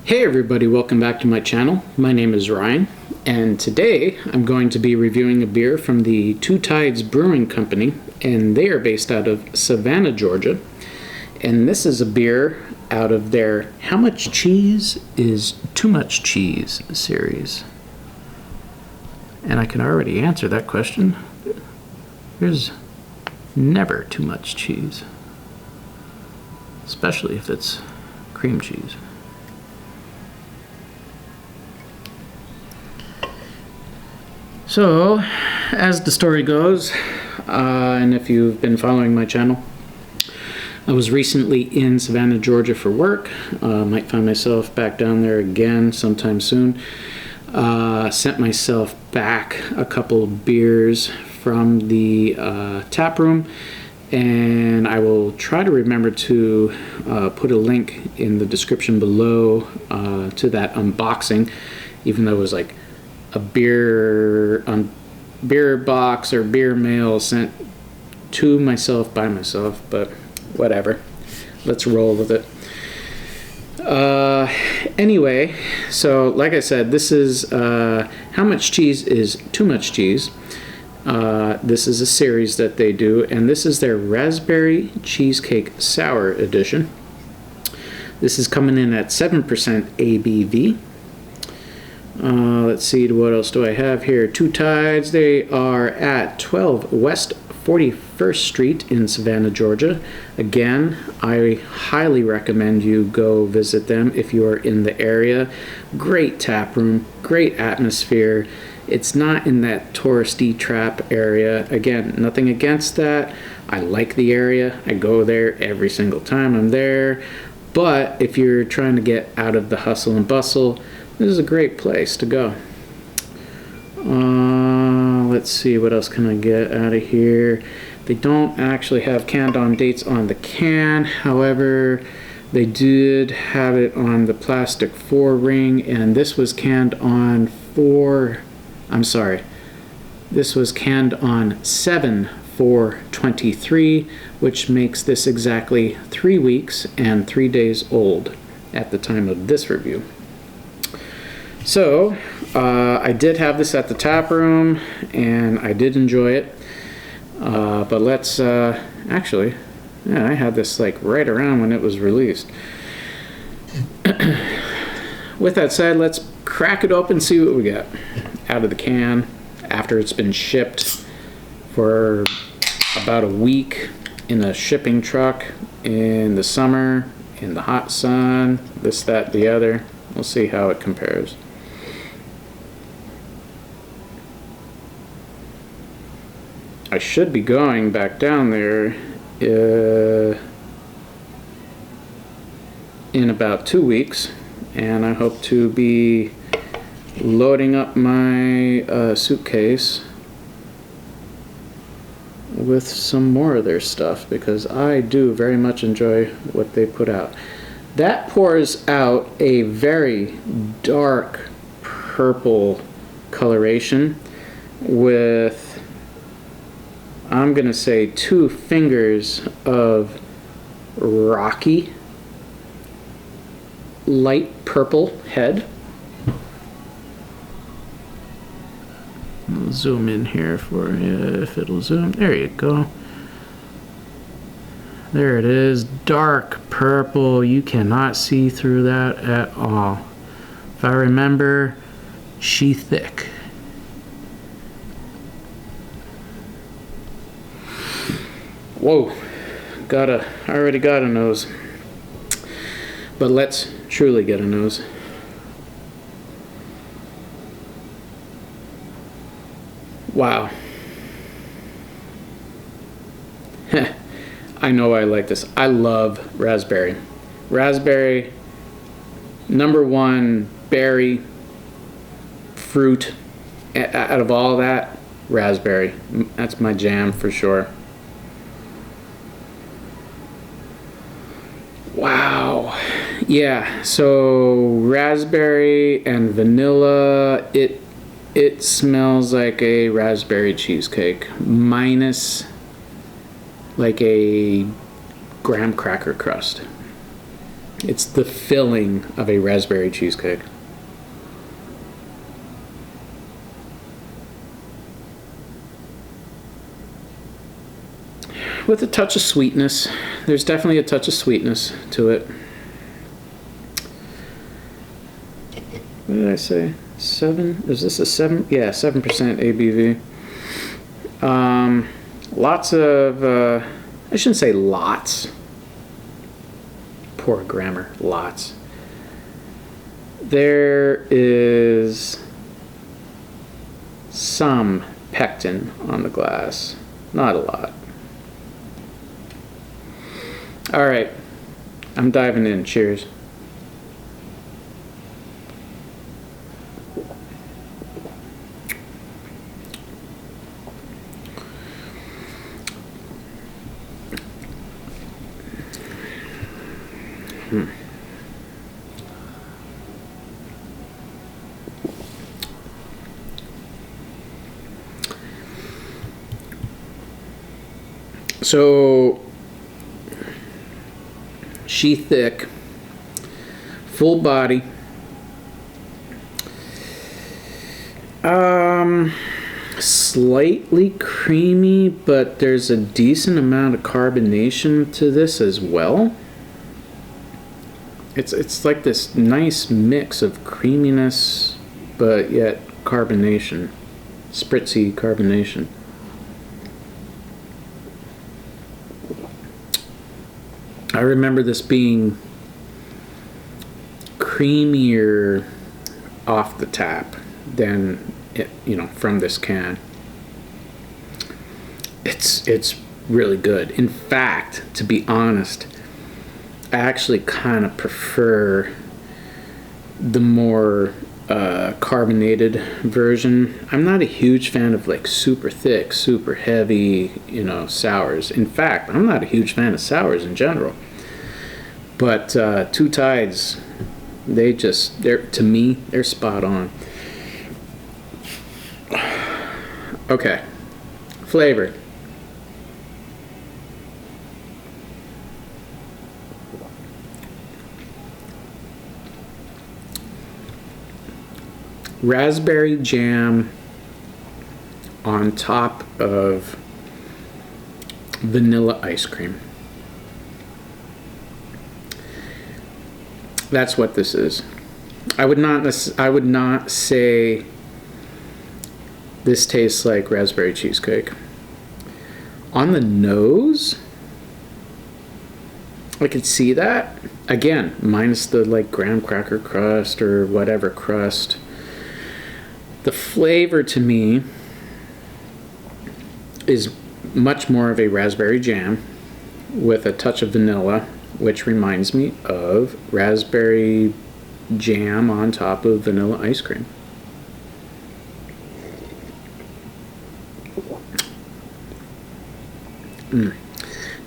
Hey everybody, welcome back to my channel. My name is Ryan, and today I'm going to be reviewing a beer from the Two Tides Brewing Company, and they are based out of Savannah, Georgia. And this is a beer out of their How Much Cheese is Too Much Cheese series. And I can already answer that question. There's never too much cheese, especially if it's cream cheese. So, as the story goes, and if you've been following my channel, I was recently in Savannah, Georgia for work. Might find myself back down there again sometime soon. Sent myself back a couple beers from the tap room, and I will try to remember to put a link in the description below to that unboxing, even though it was like a beer box or beer mail sent to myself by myself, but whatever, let's roll with it. Anyway, so like I said, this is How Much Cheese is Too Much Cheese. This is a series that they do, and this is their Raspberry Cheesecake Sour edition. This is coming in at 7% ABV. Let's see, what else do I have here? Two Tides, they are at 12 West 41st Street in Savannah, Georgia. Again, I highly recommend you go visit them if you are in the area. Great tap room, great atmosphere. It's not in that touristy trap area. Again, nothing against that. I like the area. I go there every single time I'm there. But if you're trying to get out of the hustle and bustle, this is a great place to go. Let's see, what else can I get out of here? They don't actually have canned on dates on the can. However, they did have it on the plastic 4 ring, and this was canned on 7/4/23, which makes this exactly 3 weeks and 3 days old at the time of this review. So, I did have this at the tap room, and I did enjoy it. But let's, actually, yeah, I had this like right around when it was released. With that said, let's crack it open and see what we get out of the can after it's been shipped for about a week in a shipping truck in the summer, in the hot sun, this, that, the other. We'll see how it compares. I should be going back down there in about 2 weeks, and I hope to be loading up my suitcase with some more of their stuff, because I do very much enjoy what they put out. That pours out a very dark purple coloration with, I'm gonna say, 2 fingers of rocky light purple head. I'll zoom in here for you if it'll zoom. There you go. There it is, dark purple. You cannot see through that at all. If I remember, she thick. Whoa, I already got a nose. But let's truly get a nose. Wow. I know I like this. I love raspberry. Raspberry, #1 berry, fruit. Out of all that, raspberry. That's my jam for sure. Wow. Yeah, so raspberry and vanilla, it smells like a raspberry cheesecake minus like a graham cracker crust. It's the filling of a raspberry cheesecake. With a touch of sweetness. There's definitely a touch of sweetness to it. What did I say? 7? Is this a 7? Yeah, 7% ABV. Lots of, I shouldn't say lots. Poor grammar. Lots. There is some pectin on the glass. Not a lot. All right. I'm diving in. Cheers. So, she thick, full body. Slightly creamy, but there's a decent amount of carbonation to this as well. It's like this nice mix of creaminess, but yet carbonation, spritzy carbonation. I remember this being creamier off the tap than it, from this can. It's really good. In fact, to be honest, I actually kind of prefer the more carbonated version. I'm not a huge fan of like super thick, super heavy, sours. In fact, I'm not a huge fan of sours in general. But Two Tides, to me, they're spot on. Okay, flavor. Raspberry jam on top of vanilla ice cream. That's what this is. I would not say this tastes like raspberry cheesecake. On the nose, I could see that. Again, minus the like graham cracker crust or whatever crust. The flavor to me is much more of a raspberry jam with a touch of vanilla, which reminds me of raspberry jam on top of vanilla ice cream.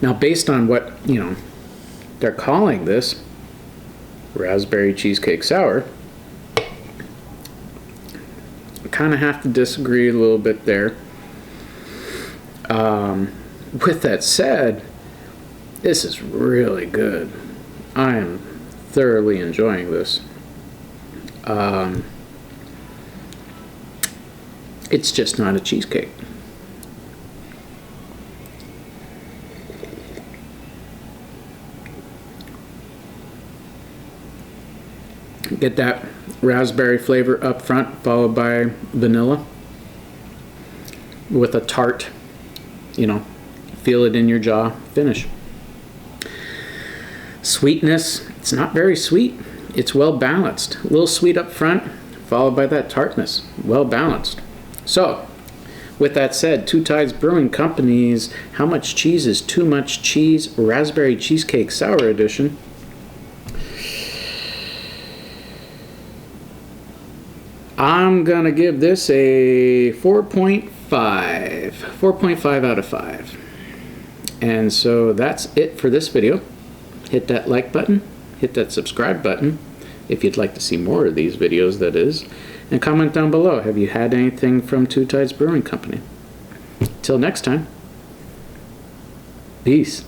Now, based on what, they're calling this Raspberry Cheesecake Sour, I kind of have to disagree a little bit there. With that said, this is really good. I am thoroughly enjoying this. It's just not a cheesecake. Get that raspberry flavor up front, followed by vanilla with a tart, feel it in your jaw, finish. Sweetness, it's not very sweet. It's well balanced. A little sweet up front, followed by that tartness. Well balanced. So, with that said, Two Tides Brewing Company's How Much Cheese is Too Much Cheese Raspberry Cheesecake Sour Edition. I'm going to give this a 4.5. 4.5 out of 5. And so that's it for this video. Hit that like button. Hit that subscribe button if you'd like to see more of these videos, that is. And comment down below, have you had anything from Two Tides Brewing Company? Till next time. Peace.